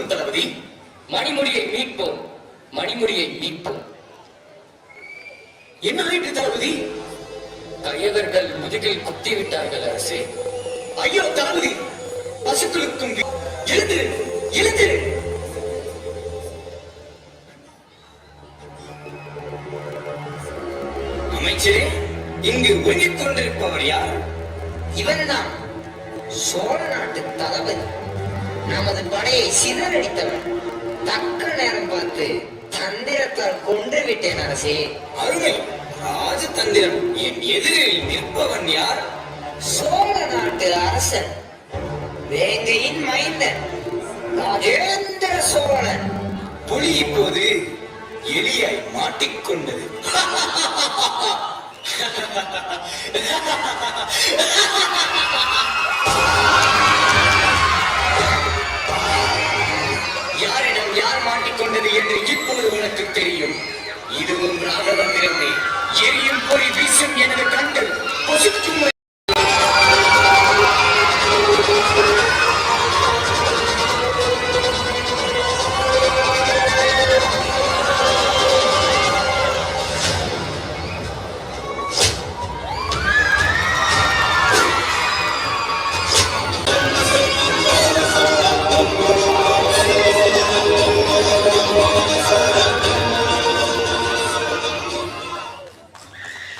சொல்லும் தளபதி. மணிமுடியை மீட்போம், மணிமுடியை மீட்போம். என்ன ஆயிற்று தளபதி? கயவர்கள் முதுகில் குத்தி விட்டார்கள் அரசே. ஐயோ தளபதி, பசுக்களுக்கும் எழுந்து எழுந்து. அமைச்சரே, இங்கு ஒழுங்கிக் கொண்டிருப்பவர் யார்? இவன்தான் சோழ நாட்டு தளபதி. நமது படையை சிதறடித்தவன். தக்க நேரம் பார்த்து தந்திரத்தால் கொண்டு விட்டேன் அரசே. அருமை, ராஜதந்திரம். என் எதிரில் நிற்பவன் யார்? சோழ நாட்டு அரசன், வேங்கையின் மைந்தன் ராஜேந்திர சோழன். புலி இப்போது எலியாய் மாட்டிக்கொண்டது. யாரிடம் யார் மாட்டிக்கொண்டது என்று இப்பொழுது உனக்கு தெரியும். இதுவும் ராகவந்திரமே. எரியும் பொறி வீசும் எனது கண்கள் பொசுக்கும்.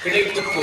கிடைத்துப்போ